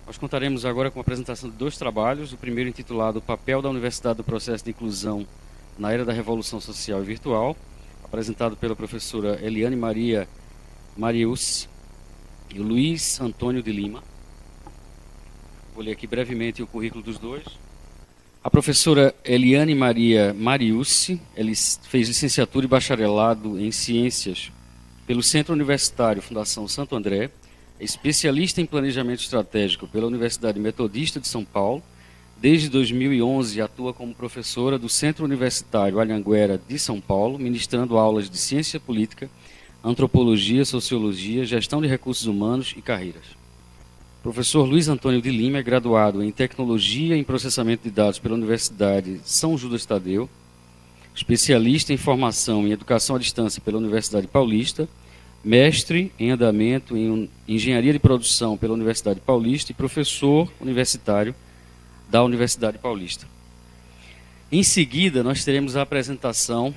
Nós contaremos agora com a apresentação de dois trabalhos, o primeiro intitulado O papel da Universidade no processo de inclusão na era da revolução social e virtual, apresentado pela professora Eliane Maria Marius e Luiz Antônio de Lima. Vou ler aqui brevemente o currículo dos dois. A professora Eliane Maria Marius, ela fez licenciatura e bacharelado em Ciências pelo Centro Universitário Fundação Santo André, é especialista em planejamento estratégico pela Universidade Metodista de São Paulo. Desde 2011 atua como professora do Centro Universitário Anhanguera de São Paulo, ministrando aulas de ciência política, antropologia, sociologia, gestão de recursos humanos e carreiras. O professor Luiz Antônio de Lima é graduado em Tecnologia e processamento de dados pela Universidade São Judas Tadeu, especialista em formação em educação à distância pela Universidade Paulista, mestre em andamento em engenharia de produção pela Universidade Paulista e professor universitário da Universidade Paulista. Em seguida, nós teremos a apresentação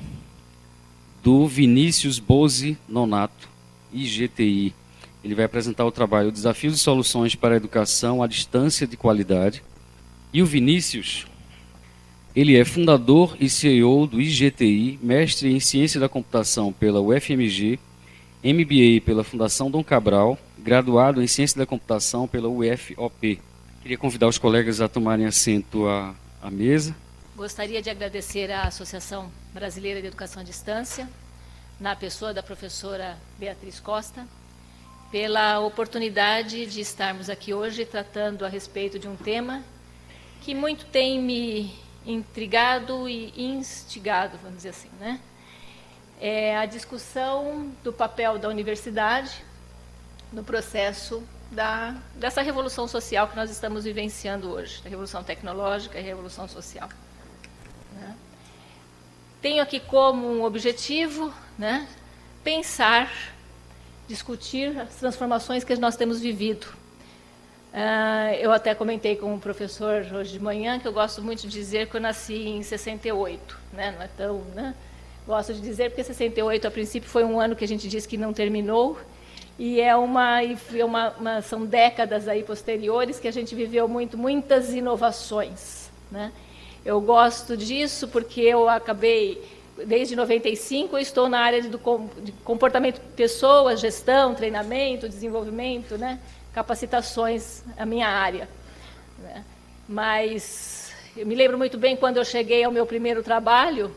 do Vinícius Bose Nonato, IGTI. Ele vai apresentar o trabalho Desafios e Soluções para a Educação à Distância de Qualidade. E o Vinícius, ele é fundador e CEO do IGTI, mestre em Ciência da Computação pela UFMG, MBA pela Fundação Dom Cabral, graduado em Ciência da Computação pela UFOP. Queria convidar os colegas a tomarem assento à mesa. Gostaria de agradecer à Associação Brasileira de Educação à Distância, na pessoa da professora Beatriz Costa, pela oportunidade de estarmos aqui hoje tratando a respeito de um tema que muito tem me intrigado e instigado, vamos dizer assim, né? É a discussão do papel da universidade no processo dessa revolução social que nós estamos vivenciando hoje, a revolução tecnológica e a revolução social. Né? Tenho aqui como um objetivo, né, pensar, discutir as transformações que nós temos vivido. Eu até comentei com o professor hoje de manhã que eu gosto muito de dizer que eu nasci em 68, né? Não é tão, né? Gosto de dizer porque 68, a princípio, foi um ano que a gente disse que não terminou, e são décadas aí posteriores que a gente viveu muitas inovações, né? Eu gosto disso porque eu acabei, desde 95, eu estou na área de comportamento de pessoas, gestão, treinamento, desenvolvimento, né? Capacitações, a minha área. Né? Mas eu me lembro muito bem quando eu cheguei ao meu primeiro trabalho,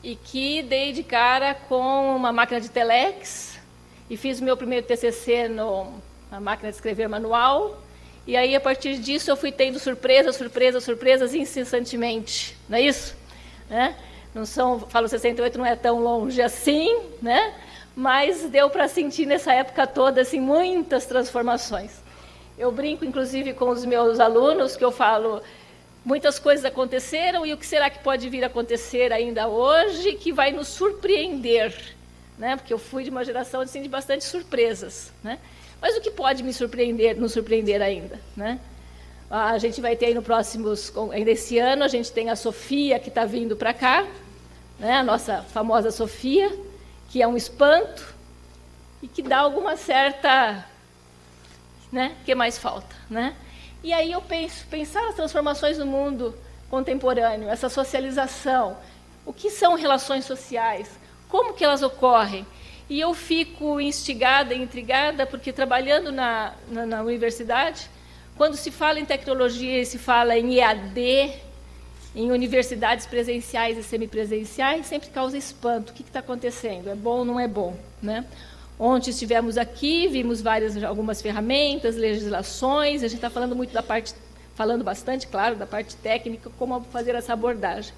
e que dei de cara com uma máquina de telex e fiz o meu primeiro TCC na máquina de escrever manual. E aí, a partir disso, eu fui tendo surpresas incessantemente. Não é isso? Né? Falo 68, não é tão longe assim, né? Mas deu para sentir nessa época toda assim, muitas transformações. Eu brinco, inclusive, com os meus alunos, que eu falo: muitas coisas aconteceram, e o que será que pode vir a acontecer ainda hoje que vai nos surpreender? Né? Porque eu fui de uma geração assim, de bastante surpresas. Né? Mas o que pode nos surpreender ainda? Né? A gente vai ter aí ainda esse ano, a gente tem a Sofia, que está vindo para cá, né? A nossa famosa Sofia, que é um espanto e que dá alguma certa... Né? O que mais falta? Né? E aí eu pensar as transformações no mundo contemporâneo, essa socialização, o que são relações sociais, como que elas ocorrem. E eu fico instigada, intrigada, porque trabalhando na universidade, quando se fala em tecnologia e se fala em EAD, em universidades presenciais e semipresenciais, sempre causa espanto. O que está acontecendo? É bom ou não é bom? Né? Ontem estivemos aqui, vimos algumas ferramentas, legislações, a gente está falando bastante, claro, da parte técnica, como fazer essa abordagem.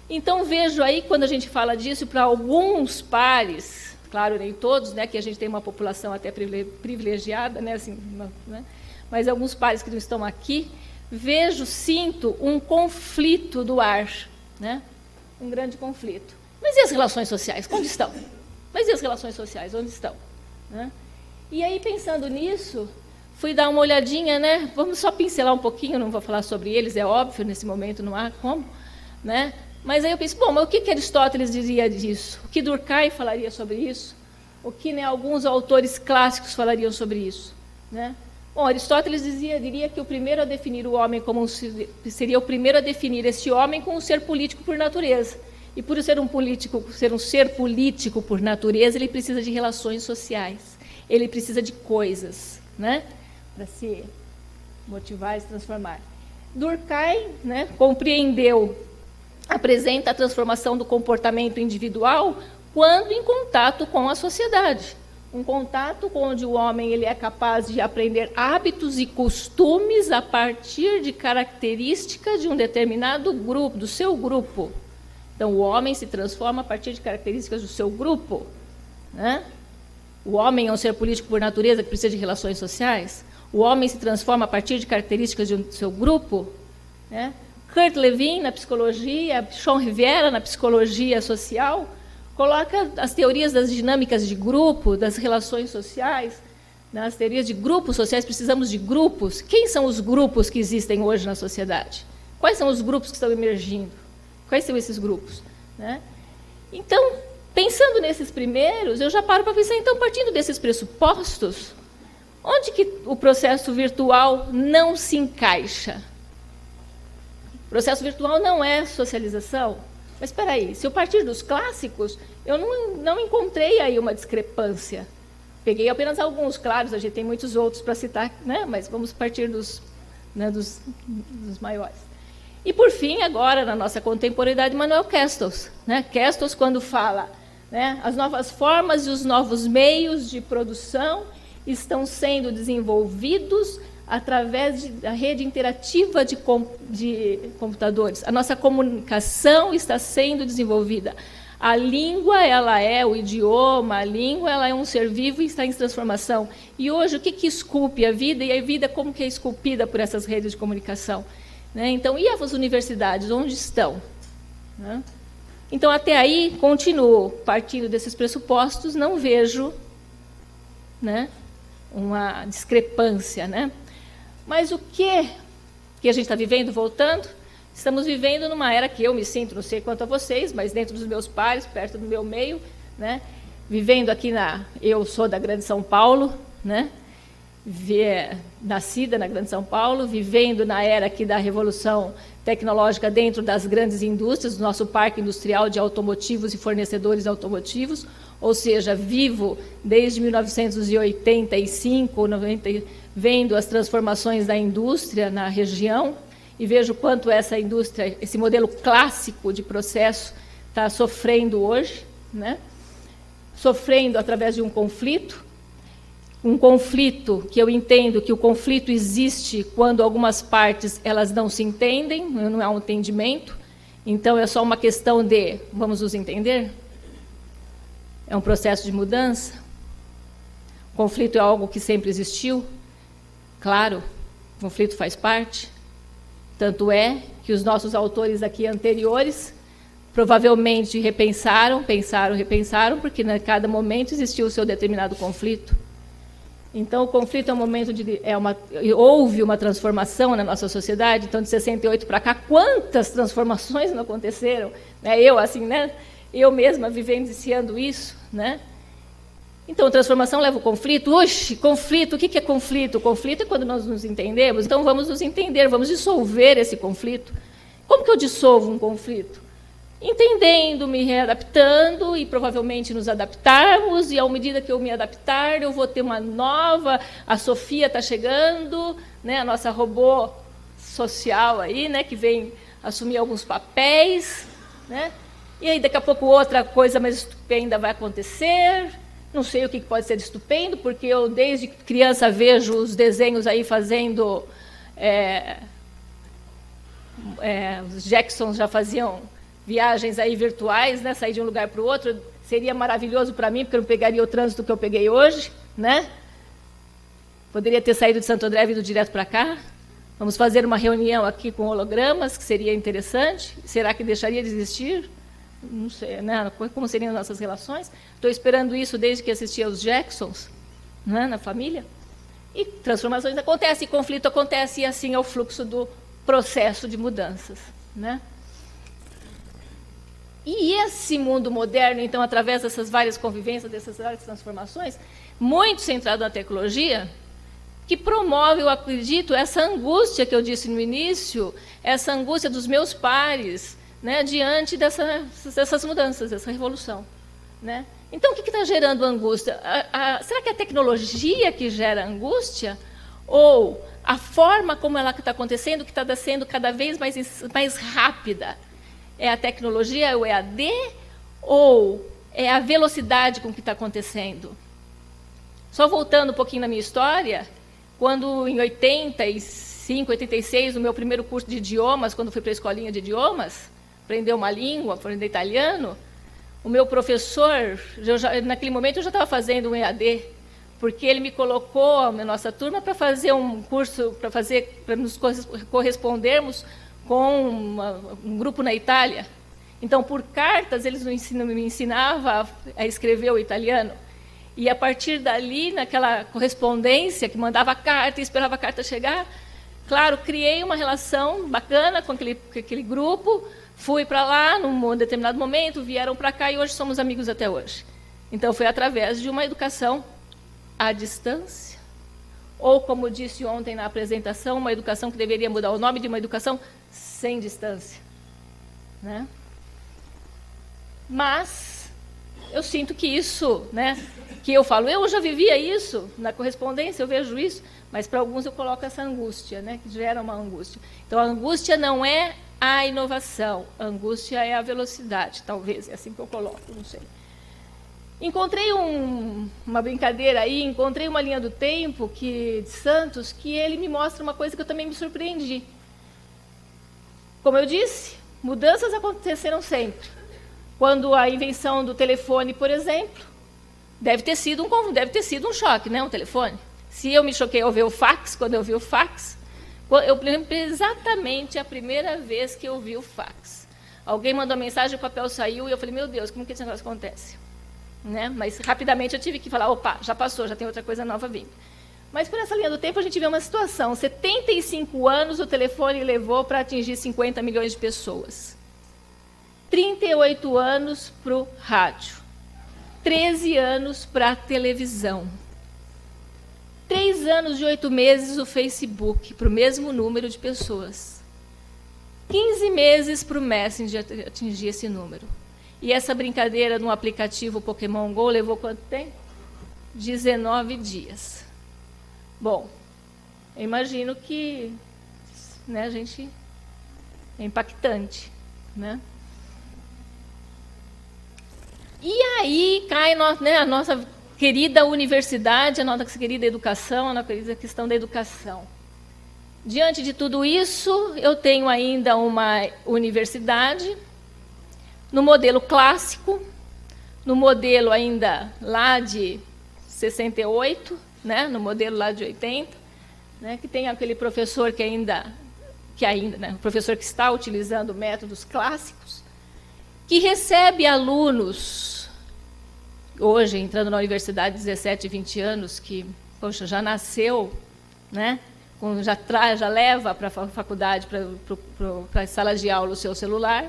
Então, vejo aí, quando a gente fala disso, para alguns pares, claro, nem todos, né, que a gente tem uma população até privilegiada, né, assim, né, mas alguns pares que não estão aqui, sinto um conflito do ar, né, um grande conflito. Mas e as relações sociais? Onde estão? Mas e as relações sociais? Onde estão? Né? E aí, pensando nisso, fui dar uma olhadinha, né? Vamos só pincelar um pouquinho, não vou falar sobre eles, é óbvio, nesse momento não há como. Né? Mas aí eu pensei, bom, mas o que Aristóteles dizia disso? O que Durkheim falaria sobre isso? O que, né, alguns autores clássicos falariam sobre isso? Né? Bom, Aristóteles diria que o primeiro a definir o homem como seria o primeiro a definir esse homem como um ser político por natureza. E por ser um ser político por natureza, ele precisa de relações sociais. Ele precisa de coisas, né, para se motivar e se transformar. Durkheim, né, apresenta a transformação do comportamento individual quando em contato com a sociedade. Um contato onde o homem ele é capaz de aprender hábitos e costumes a partir de características de um determinado grupo, do seu grupo. Então, o homem se transforma a partir de características do seu grupo, né? O homem é um ser político por natureza que precisa de relações sociais. O homem se transforma a partir de características do seu grupo, né? Kurt Lewin, na psicologia, Sean Rivera, na psicologia social, coloca as teorias das dinâmicas de grupo, das relações sociais, nas teorias de grupos sociais. Precisamos de grupos. Quem são os grupos que existem hoje na sociedade? Quais são os grupos que estão emergindo? Quais são esses grupos, né? Então, pensando nesses primeiros, eu já paro para pensar, então, partindo desses pressupostos, onde que o processo virtual não se encaixa? O processo virtual não é socialização? Mas espera aí, se eu partir dos clássicos, eu não encontrei aí uma discrepância. Peguei apenas alguns, claro, a gente tem muitos outros para citar, né? Mas vamos partir dos maiores. E, por fim, agora, na nossa contemporaneidade, Manuel Castells. Né? Castells, quando fala, né, as novas formas e os novos meios de produção estão sendo desenvolvidos através da rede interativa de computadores. A nossa comunicação está sendo desenvolvida. A língua, ela é o idioma, a língua, ela é um ser vivo e está em transformação. E hoje, o que esculpe a vida? E a vida, como que é esculpida por essas redes de comunicação? Né? Então, e as universidades, onde estão? Né? Então, até aí, continuo partindo desses pressupostos, não vejo, né, uma discrepância. Né? Mas o que a gente está vivendo, voltando? Estamos vivendo numa era que eu me sinto, não sei quanto a vocês, mas dentro dos meus pares, perto do meu meio, né? Vivendo aqui eu sou da Grande São Paulo, né? Nascida na Grande São Paulo, vivendo na era aqui da revolução tecnológica dentro das grandes indústrias, do nosso parque industrial de automotivos e fornecedores automotivos, ou seja, vivo desde 1985, 90, vendo as transformações da indústria na região, e vejo quanto essa indústria, esse modelo clássico de processo, está sofrendo hoje, né? Sofrendo através de um conflito que eu entendo que o conflito existe quando algumas partes elas não se entendem, não há um entendimento, então é só uma questão de vamos nos entender? É um processo de mudança? O conflito é algo que sempre existiu? Claro, o conflito faz parte. Tanto é que os nossos autores aqui anteriores provavelmente repensaram, porque em cada momento existiu o seu determinado conflito. Então, o conflito é um momento houve uma transformação na nossa sociedade. Então, de 68 para cá, quantas transformações não aconteceram? Né? Eu mesma vivenciando isso, né? Então, transformação leva o conflito. Oxe, conflito, o que é conflito? O conflito é quando nós nos entendemos. Então, vamos nos entender, vamos dissolver esse conflito. Como que eu dissolvo um conflito? Entendendo, me readaptando e provavelmente nos adaptarmos, e à medida que eu me adaptar, eu vou ter uma nova... A Sofia está chegando, né, a nossa robô social aí, né, que vem assumir alguns papéis, né? E aí, daqui a pouco, outra coisa mais estupenda vai acontecer. Não sei o que pode ser de estupendo, porque eu, desde criança, vejo os desenhos aí fazendo... os Jacksons já faziam viagens aí virtuais, né? Sair de um lugar para o outro. Seria maravilhoso para mim, porque eu não pegaria o trânsito que eu peguei hoje, né? Poderia ter saído de Santo André e vindo direto para cá. Vamos fazer uma reunião aqui com hologramas, que seria interessante. Será que deixaria de existir? Não sei, né? Como seriam as nossas relações? Estou esperando isso desde que assisti aos Jacksons, né? Na família. E transformações acontecem, conflito acontece, e assim é o fluxo do processo de mudanças, né? E esse mundo moderno, então, através dessas várias convivências, dessas várias transformações, muito centrado na tecnologia, que promove, eu acredito, essa angústia que eu disse no início, essa angústia dos meus pares, né, diante dessas mudanças, dessa revolução. Né? Então, o que está gerando angústia? Será que é a tecnologia que gera angústia? Ou a forma como ela está acontecendo, que está sendo cada vez mais rápida? É a tecnologia, é o EAD, ou é a velocidade com que está acontecendo? Só voltando um pouquinho na minha história, quando em 85, 86, no meu primeiro curso de idiomas, quando fui para a escolinha de idiomas, aprender uma língua, aprender italiano, o meu professor, naquele momento eu já estava fazendo um EAD, porque ele me colocou na nossa turma para fazer um curso, para nos correspondermos com um grupo na Itália. Então, por cartas, eles me ensinavam a escrever o italiano. E, a partir dali, naquela correspondência, que mandava carta e esperava a carta chegar, claro, criei uma relação bacana com aquele grupo, fui para lá num determinado momento, vieram para cá e hoje somos amigos até hoje. Então, foi através de uma educação à distância, ou, como disse ontem na apresentação, uma educação que deveria mudar o nome de uma educação sem distância. Né? Mas eu sinto que isso, né, que eu falo, eu já vivia isso, na correspondência eu vejo isso, mas para alguns eu coloco essa angústia, né, que gera uma angústia. Então, a angústia não é a inovação, a angústia é a velocidade, talvez, é assim que eu coloco, não sei. Encontrei uma brincadeira aí, encontrei uma linha do tempo de Santos, que ele me mostra uma coisa que eu também me surpreendi. Como eu disse, mudanças aconteceram sempre. Quando a invenção do telefone, por exemplo, deve ter sido um choque, né, um telefone. Se eu me choquei ao ver o fax, quando eu vi o fax, eu lembro exatamente a primeira vez que eu vi o fax. Alguém mandou mensagem, o papel saiu, e eu falei, meu Deus, como que esse negócio acontece? Né? Mas, rapidamente, eu tive que falar, opa, já passou, já tem outra coisa nova vindo. Mas, por essa linha do tempo, a gente vê uma situação. 75 anos o telefone levou para atingir 50 milhões de pessoas. 38 anos para o rádio. 13 anos para a televisão. 3 anos e 8 meses o Facebook, para o mesmo número de pessoas. 15 meses para o Messenger atingir esse número. E essa brincadeira no aplicativo Pokémon GO levou quanto tempo? 19 dias. Bom, eu imagino que, né, a gente é impactante, né? E aí cai a nossa querida universidade, a nossa querida educação, a nossa querida questão da educação. Diante de tudo isso, eu tenho ainda uma universidade no modelo clássico, no modelo ainda lá de 68, né, no modelo lá de 80, né, que tem aquele professor né, o professor que está utilizando métodos clássicos, que recebe alunos, hoje, entrando na universidade, 17, 20 anos, que, poxa, já nasceu, né, já leva para a faculdade, para a sala de aula, o seu celular.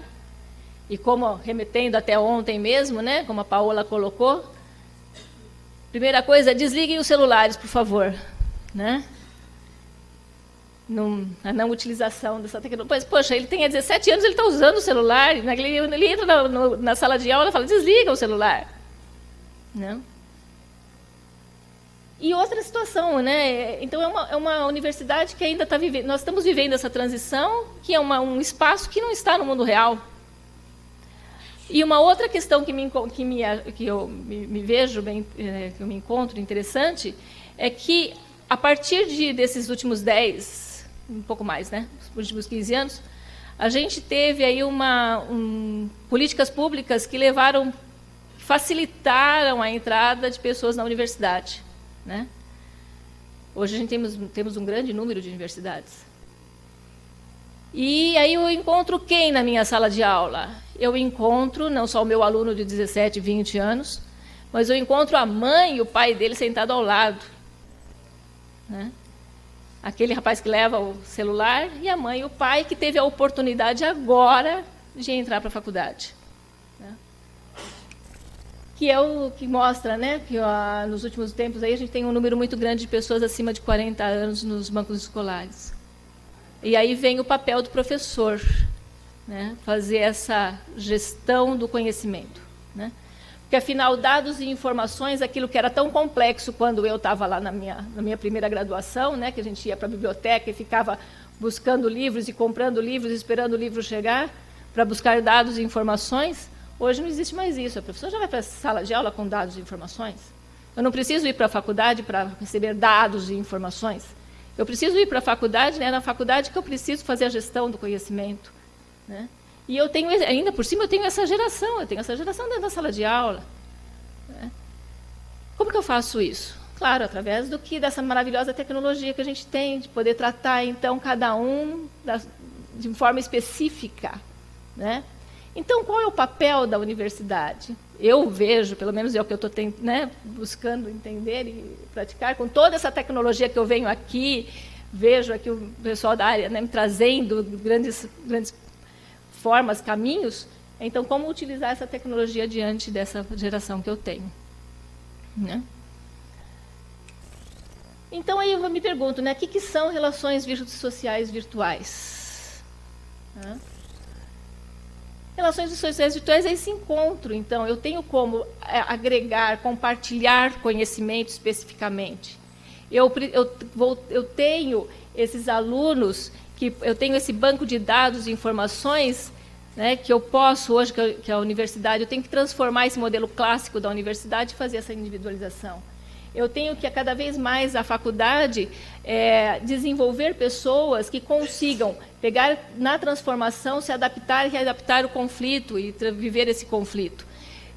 E como, remetendo até ontem mesmo, né, como a Paola colocou, primeira coisa, desliguem os celulares, por favor. Né? A não utilização dessa tecnologia. Pois, poxa, ele tem 17 anos, ele está usando o celular, ele entra na sala de aula e fala, desliga o celular. Né? E outra situação, né? Então, é uma universidade que ainda está vivendo, nós estamos vivendo essa transição, que é um espaço que não está no mundo real. E uma outra questão que eu me vejo bem, que eu me encontro interessante, é que, a partir desses últimos 10, um pouco mais, né, os últimos 15 anos, a gente teve aí políticas públicas que facilitaram a entrada de pessoas na universidade. Né? Hoje a gente temos um grande número de universidades. E aí eu encontro quem na minha sala de aula? Eu encontro não só o meu aluno de 17, 20 anos, mas eu encontro a mãe e o pai dele sentado ao lado. Né? Aquele rapaz que leva o celular e a mãe e o pai que teve a oportunidade agora de entrar para a faculdade. Né? que é o que mostra, né, que nos últimos tempos aí a gente tem um número muito grande de pessoas acima de 40 anos nos bancos escolares. E aí vem o papel do professor, né, fazer essa gestão do conhecimento, né? Porque, afinal, dados e informações, aquilo que era tão complexo quando eu estava lá na minha primeira graduação, né, que a gente ia para a biblioteca e ficava buscando livros e comprando livros, esperando o livro chegar para buscar dados e informações, hoje não existe mais isso. A professora já vai para a sala de aula com dados e informações. Eu não preciso ir para a faculdade para receber dados e informações. Eu preciso ir para a faculdade, né, na faculdade que eu preciso fazer a gestão do conhecimento, né? E eu tenho, ainda por cima, eu tenho essa geração dentro da sala de aula, né? Como que eu faço isso? Claro, através dessa maravilhosa tecnologia que a gente tem, de poder tratar, então, cada um de forma específica, né? Então, qual é o papel da universidade? Eu vejo, pelo menos é o que eu estou, né, buscando entender e praticar, com toda essa tecnologia que eu venho aqui, vejo aqui o pessoal da área, né, me trazendo grandes formas, caminhos. Então, como utilizar essa tecnologia diante dessa geração que eu tenho, né? Então, aí eu me pergunto, né, o que são relações sociais virtuais? Relações sociais virtuais é esse encontro. Então, eu tenho como agregar, compartilhar conhecimento especificamente. Eu tenho esses alunos, eu tenho esse banco de dados e informações, né, que eu posso, hoje, que a universidade, eu tenho que transformar esse modelo clássico da universidade e fazer essa individualização. Eu tenho que, cada vez mais, a faculdade desenvolver pessoas que consigam pegar na transformação, se adaptar e readaptar o conflito e viver esse conflito.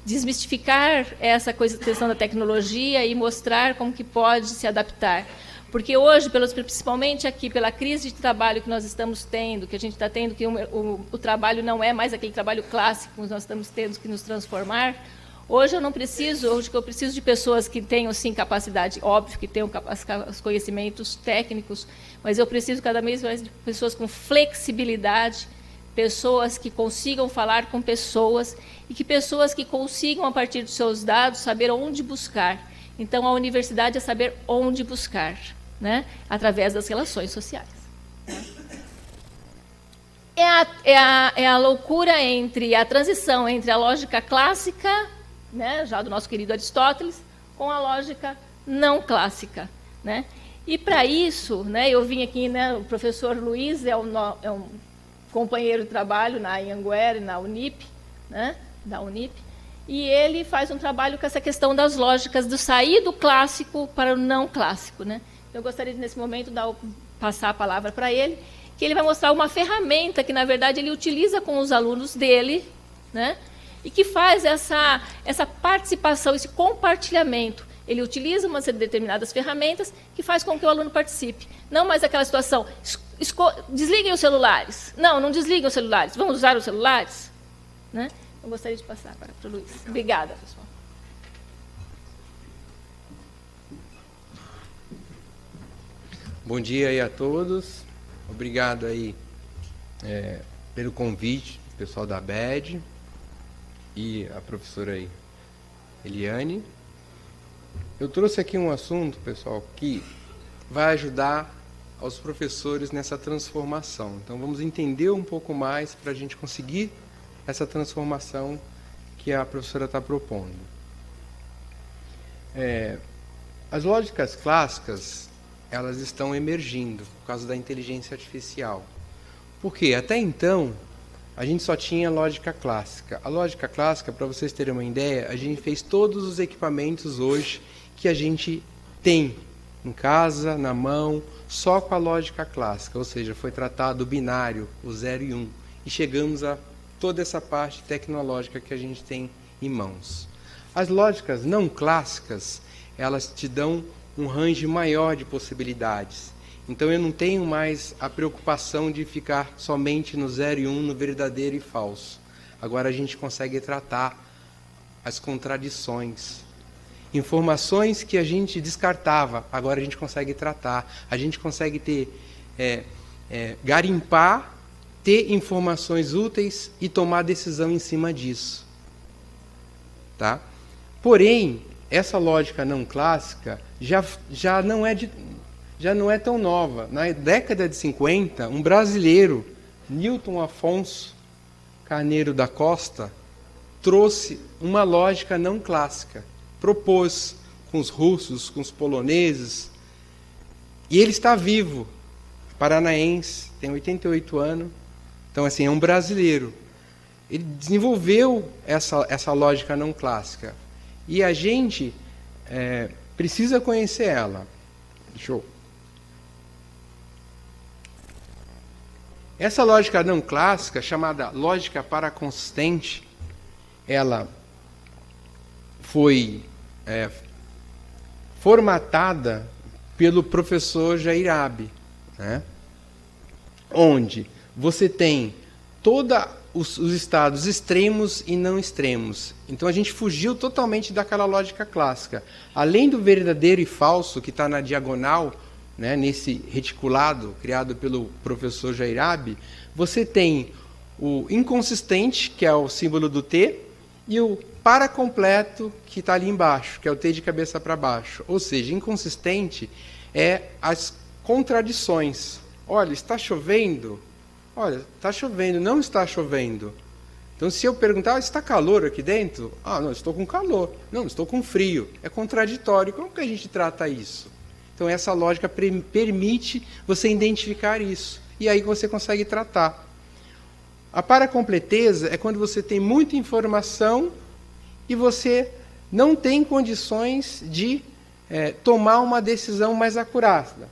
Desmistificar essa questão da tecnologia e mostrar como que pode se adaptar. Porque hoje, principalmente aqui, pela crise de trabalho que nós estamos tendo, que a gente está tendo, que o trabalho não é mais aquele trabalho clássico, nós estamos tendo que nos transformar. Hoje eu preciso de pessoas que tenham, sim, capacidade, óbvio, que tenham os conhecimentos técnicos, mas eu preciso cada vez mais de pessoas com flexibilidade, pessoas que consigam falar com pessoas e pessoas que consigam, a partir dos seus dados, saber onde buscar. Então, a universidade é saber onde buscar, né, através das relações sociais. É a loucura entre a transição entre a lógica clássica, né, já do nosso querido Aristóteles, com a lógica não clássica, né? E, para isso, né, eu vim aqui, né, o professor Luiz é um companheiro de trabalho na Anhanguera e na Unip, né, da Unip, e ele faz um trabalho com essa questão das lógicas, do sair do clássico para o não clássico, né? Eu gostaria de, nesse momento, passar a palavra para ele, que ele vai mostrar uma ferramenta que, na verdade, ele utiliza com os alunos dele, né, e que faz essa participação, esse compartilhamento. Ele utiliza umas determinadas ferramentas que faz com que o aluno participe. Não mais aquela situação, desliguem os celulares. Não desliguem os celulares. Vamos usar os celulares? Né? Eu gostaria de passar para o Luiz. Obrigada, pessoal. Bom dia aí a todos. Obrigado aí pelo convite, pessoal da ABED e a professora aí, Eliane. Eu trouxe aqui um assunto, pessoal, que vai ajudar aos professores nessa transformação. Então, vamos entender um pouco mais para a gente conseguir essa transformação que a professora está propondo. As lógicas clássicas, elas estão emergindo por causa da inteligência artificial. Por quê? Até então, a gente só tinha lógica clássica. A lógica clássica, para vocês terem uma ideia, a gente fez todos os equipamentos hoje que a gente tem em casa, na mão, só com a lógica clássica, ou seja, foi tratado o binário, o 0 e 1, e chegamos a toda essa parte tecnológica que a gente tem em mãos. As lógicas não clássicas, elas te dão um range maior de possibilidades. Então eu não tenho mais a preocupação de ficar somente no 0 e 1, no verdadeiro e falso. Agora a gente consegue tratar as contradições. Informações que a gente descartava, agora a gente consegue tratar. A gente consegue garimpar, ter informações úteis e tomar decisão em cima disso. Tá? Porém, essa lógica não clássica já não é tão nova. Na década de 50, um brasileiro, Newton Afonso Carneiro da Costa, trouxe uma lógica não clássica, propôs com os russos, com os poloneses, e ele está vivo, paranaense, tem 88 anos, então assim, é um brasileiro. Ele desenvolveu essa lógica não clássica, e a gente precisa conhecer ela. Essa lógica não clássica, chamada lógica paraconsistente, ela foi formatada pelo professor Jair Abbe, né? Onde você tem todos os estados extremos e não extremos. Então a gente fugiu totalmente daquela lógica clássica. Além do verdadeiro e falso, que está na diagonal, né, nesse reticulado criado pelo professor Jair Abbe, você tem o inconsistente, que é o símbolo do T, e o paracompleto, que está ali embaixo, que é o T de cabeça para baixo. Ou seja, inconsistente é as contradições. Olha, está chovendo? Olha, está chovendo, não está chovendo. Então, se eu perguntar, está calor aqui dentro? Ah, não, estou com calor. Não, estou com frio. É contraditório. Como que a gente trata isso? Então, essa lógica permite você identificar isso. E aí você consegue tratar. A paracompleteza é quando você tem muita informação e você não tem condições de tomar uma decisão mais acurada.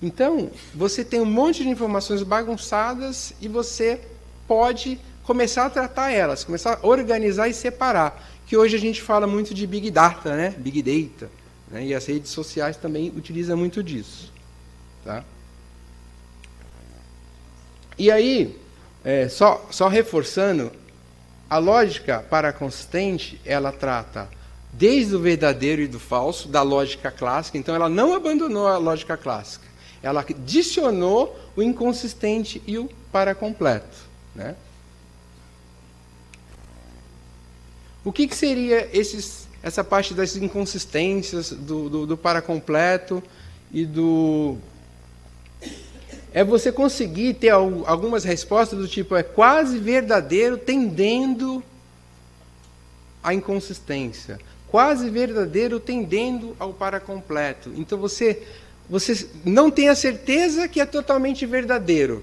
Então, você tem um monte de informações bagunçadas e você pode começar a tratar elas, começar a organizar e separar. Que hoje a gente fala muito de Big Data, né? Big Data. Né? E as redes sociais também utilizam muito disso. Tá? E aí, só reforçando, a lógica paraconsistente, ela trata desde o verdadeiro e do falso, da lógica clássica. Então, ela não abandonou a lógica clássica. Ela adicionou o inconsistente e o paracompleto. Né? O que seria essa parte das inconsistências, do paracompleto e do... É você conseguir ter algumas respostas do tipo, é quase verdadeiro tendendo à inconsistência. Quase verdadeiro tendendo ao paracompleto. Então você não tem a certeza que é totalmente verdadeiro.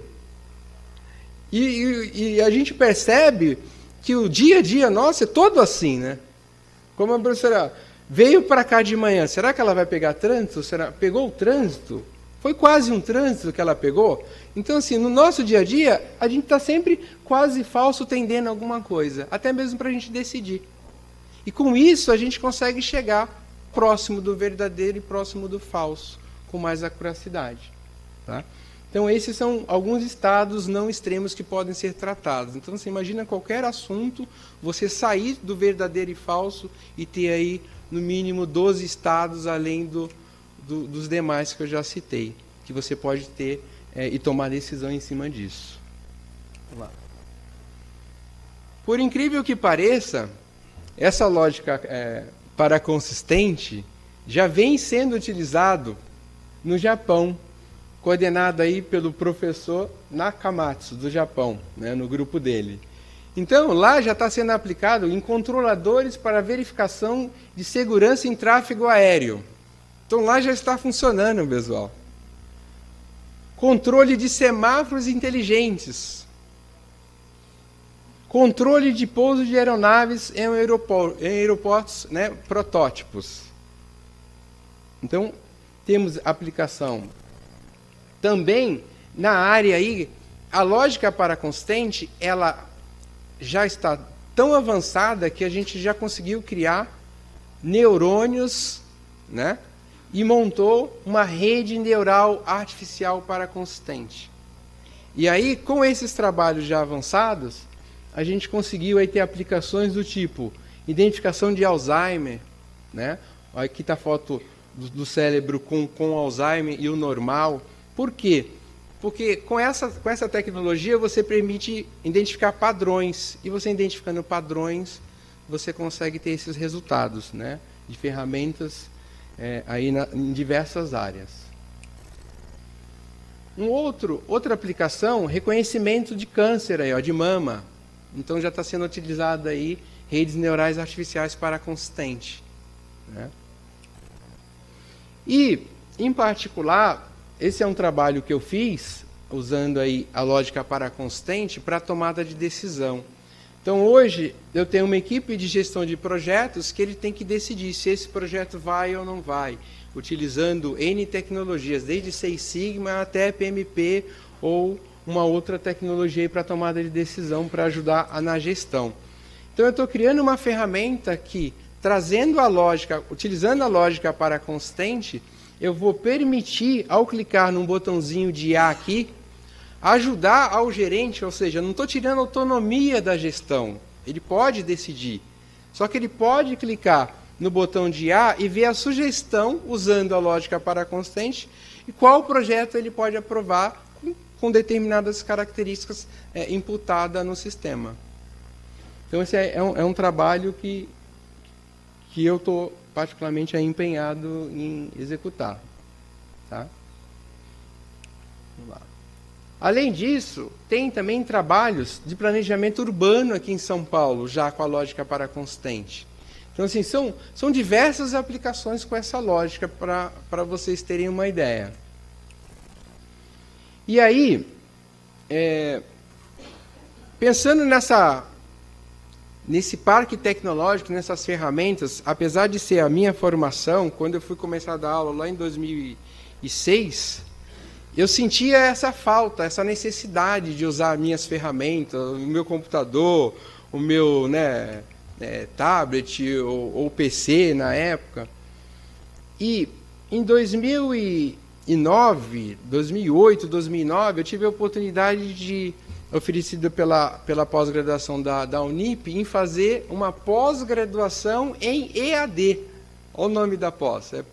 E a gente percebe que o dia a dia nosso é todo assim, né? Como a professora veio para cá de manhã, será que ela vai pegar trânsito? Pegou o trânsito? Foi quase um trânsito que ela pegou? Então, assim, no nosso dia a dia, a gente está sempre quase falso tendendo a alguma coisa, até mesmo para a gente decidir. E com isso, a gente consegue chegar próximo do verdadeiro e próximo do falso, com mais acuracidade. Tá? Então, esses são alguns estados não extremos que podem ser tratados. Então, você imagina qualquer assunto, você sair do verdadeiro e falso e ter aí, no mínimo, 12 estados além dos demais que eu já citei, que você pode ter e tomar decisão em cima disso. Vamos lá. Por incrível que pareça, essa lógica paraconsistente já vem sendo utilizado no Japão, coordenado aí pelo professor Nakamatsu, do Japão, né, no grupo dele. Então, lá já está sendo aplicado em controladores para verificação de segurança em tráfego aéreo. Então, lá já está funcionando, pessoal. Controle de semáforos inteligentes. Controle de pouso de aeronaves em aeroportos, né, protótipos. Então, temos aplicação. Também, na área aí, a lógica paraconsistente, ela já está tão avançada que a gente já conseguiu criar neurônios, né? E montou uma rede neural artificial paraconsistente. E aí, com esses trabalhos já avançados, a gente conseguiu aí ter aplicações do tipo identificação de Alzheimer, né? Aqui está a foto do cérebro com Alzheimer e o normal. Por quê? Porque com essa tecnologia você permite identificar padrões. E você identificando padrões, você consegue ter esses resultados, né, de ferramentas aí em diversas áreas. Outra aplicação, reconhecimento de câncer aí, ó, de mama. Então já está sendo utilizado aí redes neurais artificiais paraconsistentes, né? E, em particular, esse é um trabalho que eu fiz usando aí a lógica paraconsistente para tomada de decisão. Então, hoje, eu tenho uma equipe de gestão de projetos que ele tem que decidir se esse projeto vai ou não vai, utilizando N tecnologias, desde Six Sigma até PMP ou uma outra tecnologia para tomada de decisão para ajudar na gestão. Então, eu estou criando uma ferramenta que, trazendo a lógica, utilizando a lógica paraconsistente, eu vou permitir, ao clicar num botãozinho de IA aqui, ajudar ao gerente, ou seja, não estou tirando autonomia da gestão, ele pode decidir, só que ele pode clicar no botão de IA e ver a sugestão, usando a lógica paraconsistente, e qual projeto ele pode aprovar com determinadas características imputadas no sistema. Então, esse é um trabalho que eu estou particularmente empenhado em executar. Tá? Vamos lá. Além disso, tem também trabalhos de planejamento urbano aqui em São Paulo, já com a lógica paraconsistente. Então, assim, são diversas aplicações com essa lógica, para vocês terem uma ideia. E aí, pensando nesse parque tecnológico, nessas ferramentas, apesar de ser a minha formação, quando eu fui começar a dar aula lá em 2006, eu sentia essa falta, essa necessidade de usar minhas ferramentas, o meu computador, o meu tablet ou PC na época. E em 2009, 2008, 2009, eu tive a oportunidade oferecida pela pós-graduação da Unip, em fazer uma pós-graduação em EAD. Olha o nome da pós. É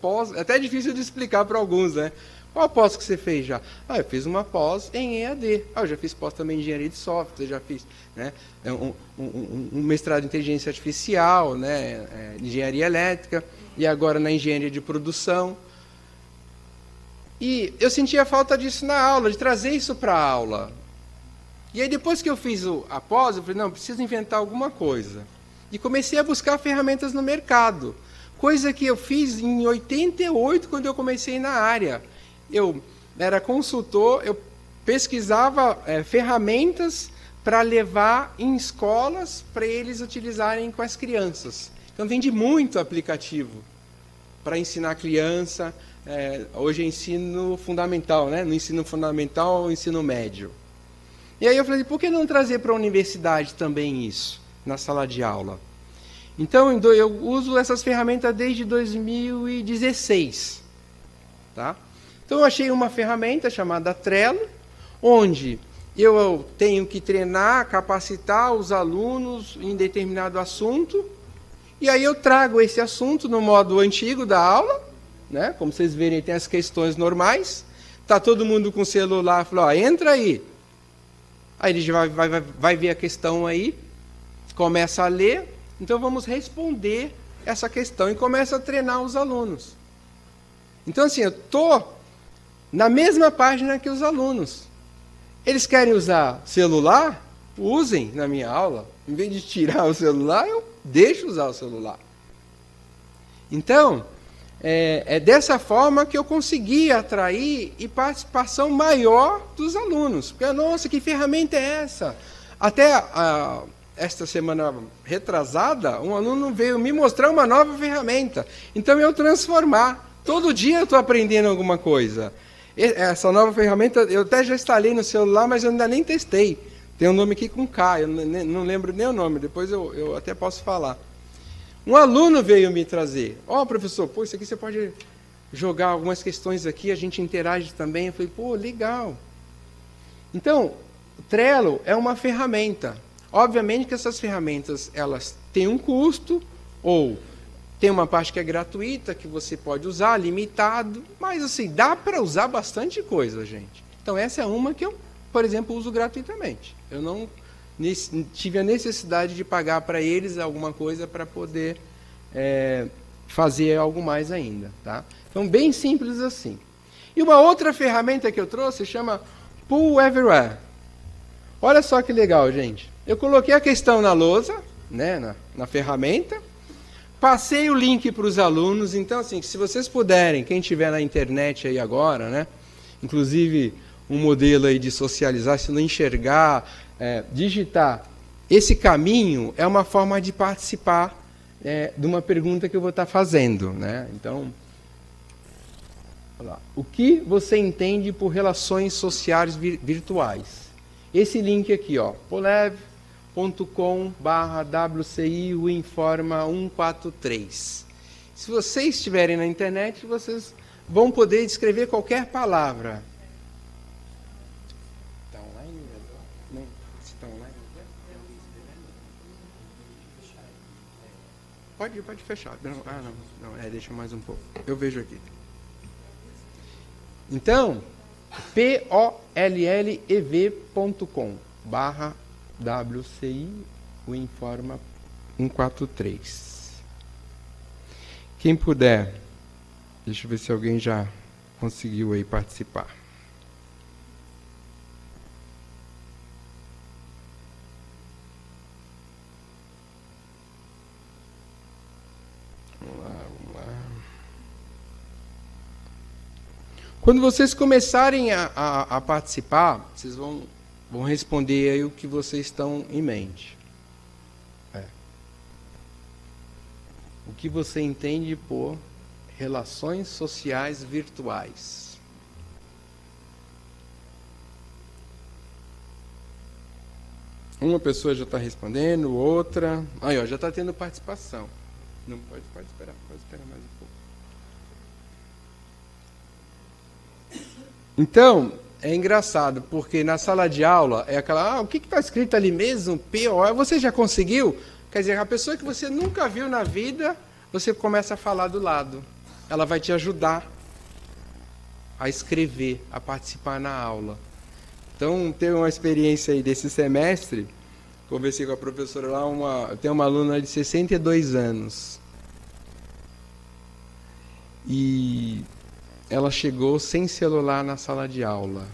até difícil de explicar para alguns, né? Qual a pós que você fez já? Eu fiz uma pós em EAD. Eu já fiz pós também em engenharia de software, já fiz, né, um mestrado em inteligência artificial, né, engenharia elétrica, e agora na engenharia de produção. E eu sentia falta disso na aula, de trazer isso para a aula. E aí, depois que eu fiz a pós, eu falei, não, preciso inventar alguma coisa. E comecei a buscar ferramentas no mercado. Coisa que eu fiz em 88, quando eu comecei na área. Eu era consultor, eu pesquisava ferramentas para levar em escolas, para eles utilizarem com as crianças. Então, vendi muito aplicativo para ensinar a criança. Hoje é ensino fundamental, né? No ensino fundamental ou ensino médio. E aí eu falei, por que não trazer para a universidade também isso, na sala de aula? Então, eu uso essas ferramentas desde 2016. Tá? Então, eu achei uma ferramenta chamada Trello, onde eu tenho que treinar, capacitar os alunos em determinado assunto, e aí eu trago esse assunto no modo antigo da aula, né? Como vocês verem, tem as questões normais, está todo mundo com o celular, fala, entra aí. Aí ele já vai ver a questão aí, começa a ler, então vamos responder essa questão e começa a treinar os alunos. Então, assim, eu estou na mesma página que os alunos. Eles querem usar celular? Usem na minha aula. Em vez de tirar o celular, eu deixo usar o celular. Então, é dessa forma que eu consegui atrair e participação maior dos alunos. Porque, nossa, que ferramenta é essa? Até esta semana retrasada, um aluno veio me mostrar uma nova ferramenta. Então, eu transformar. Todo dia eu estou aprendendo alguma coisa. Essa nova ferramenta, eu até já instalei no celular, mas eu ainda nem testei. Tem um nome aqui com K, eu não lembro nem o nome, depois eu até posso falar. Um aluno veio me trazer. Professor, isso aqui você pode jogar algumas questões aqui, a gente interage também. Eu falei, legal. Então, o Trello é uma ferramenta. Obviamente que essas ferramentas, elas têm um custo, ou tem uma parte que é gratuita, que você pode usar, limitado, mas assim, dá para usar bastante coisa, gente. Então, essa é uma que eu, por exemplo, uso gratuitamente. Eu tive a necessidade de pagar para eles alguma coisa para poder fazer algo mais ainda. Tá? Então, bem simples assim. E uma outra ferramenta que eu trouxe chama Pool Everywhere. Olha só que legal, gente. Eu coloquei a questão na lousa, né, na ferramenta, passei o link para os alunos. Então, assim, se vocês puderem, quem estiver na internet aí agora, né, inclusive um modelo aí de socializar, se não enxergar, digitar, esse caminho é uma forma de participar de uma pergunta que eu vou estar fazendo. Né? Então, olha lá. O que você entende por relações sociais virtuais? Esse link aqui, ó, polev.com/WCI Winforma 143. Se vocês estiverem na internet, vocês vão poder escrever qualquer palavra. Está online? Não, está online? Pode fechar. Não, deixa mais um pouco. Eu vejo aqui. Então, polllev.com/WCI Winforma 143. Quem puder, deixa eu ver se alguém já conseguiu aí participar. Vamos lá. Quando vocês começarem a participar, vocês vão responder aí o que vocês estão em mente. O que você entende por relações sociais virtuais? Uma pessoa já está respondendo, outra... Aí, ó, já está tendo participação. Não pode esperar mais um pouco. Então, é engraçado, porque na sala de aula é aquela, o que está escrito ali mesmo? PO, você já conseguiu? Quer dizer, a pessoa que você nunca viu na vida, você começa a falar do lado. Ela vai te ajudar a escrever, a participar na aula. Então, teve uma experiência aí desse semestre, conversei com a professora lá, tem uma aluna de 62 anos. E ela chegou sem celular na sala de aula,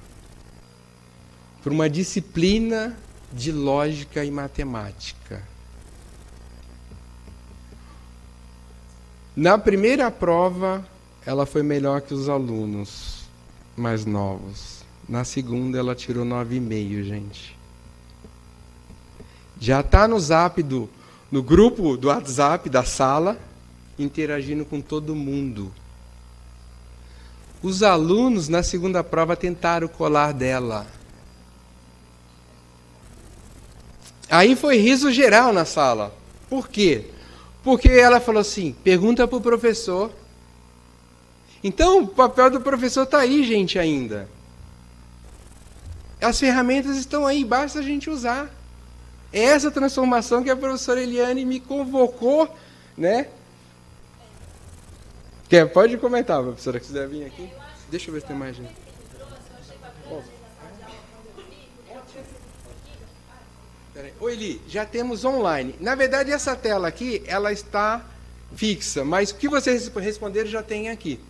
por uma disciplina de lógica e matemática. Na primeira prova, ela foi melhor que os alunos mais novos. Na segunda, ela tirou 9,5, gente. Já está no Zap, no grupo do WhatsApp da sala, interagindo com todo mundo. Os alunos, na segunda prova, tentaram colar dela. Aí foi riso geral na sala. Por quê? Porque ela falou assim, pergunta para o professor. Então, o papel do professor está aí, gente, ainda. As ferramentas estão aí, basta a gente usar. É essa transformação que a professora Eliane me convocou, né? Pode comentar, professora, que quiser vir aqui. Deixa eu ver se tem mais gente. Oi, Eli, já temos online. Na verdade, essa tela aqui, ela está fixa, mas o que vocês responderam já tem aqui.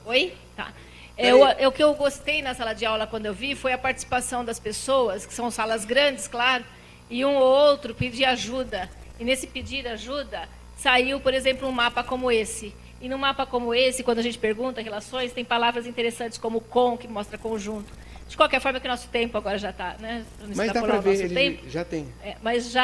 Oi? Tá. O que eu gostei na sala de aula quando eu vi foi a participação das pessoas, que são salas grandes, claro, e um ou outro pedir ajuda. E nesse pedir ajuda, saiu, por exemplo, um mapa como esse. E num mapa como esse, quando a gente pergunta relações, tem palavras interessantes como com, que mostra conjunto. De qualquer forma, que o nosso tempo agora já está, né? Mas dá para ver, ele já tem. Mas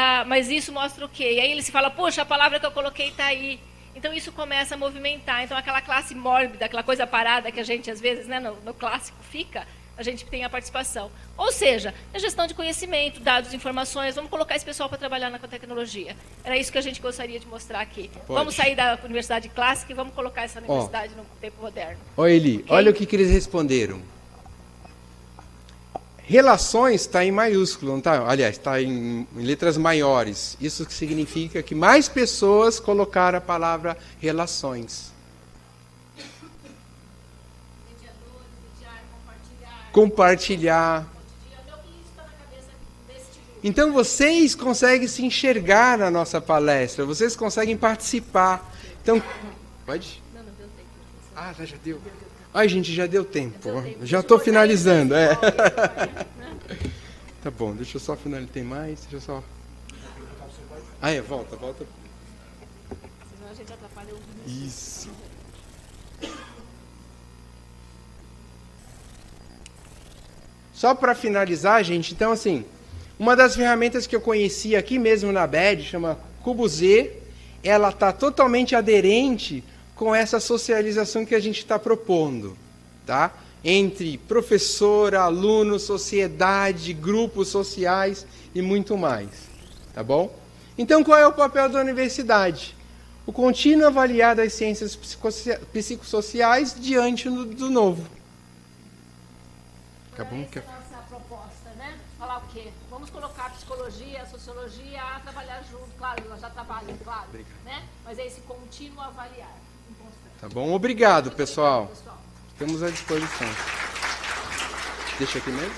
isso mostra o quê? E aí ele se fala, poxa, a palavra que eu coloquei está aí. Então isso começa a movimentar. Então aquela classe mórbida, aquela coisa parada que a gente, às vezes, né, no clássico fica, a gente tem a participação. Ou seja, a gestão de conhecimento, dados, informações, vamos colocar esse pessoal para trabalhar na tecnologia. Era isso que a gente gostaria de mostrar aqui. Pode. Vamos sair da universidade clássica e vamos colocar essa universidade no tempo moderno. Olha, Eli, okay? Olha o que eles responderam. Relações está em maiúsculo, não está? Aliás, está em letras maiores. Isso significa que mais pessoas colocaram a palavra relações. Compartilhar. Então vocês conseguem se enxergar na nossa palestra, vocês conseguem participar. Então, pode? Não, não deu tempo. Ah, já deu. Ai, gente, já deu tempo. Já estou finalizando. É. Tá bom, deixa eu só finalizar. Tem mais? Deixa eu só... Ah, é, volta. Senão a gente atrapalha o... Isso. Só para finalizar, gente, então assim, uma das ferramentas que eu conheci aqui mesmo na BED, chama CuboZ, ela está totalmente aderente com essa socialização que a gente está propondo, tá? Entre professor, aluno, sociedade, grupos sociais e muito mais, tá bom? Então, qual é o papel da universidade? O contínuo avaliar das ciências psicossociais diante do novo. Essa é a nossa proposta, né? Falar o quê? Vamos colocar a psicologia, a sociologia a trabalhar junto. Claro, elas já trabalham, claro. Né? Mas é esse contínuo avaliar. Tá bom? Obrigado, pessoal. Estamos à disposição. Deixa aqui mesmo.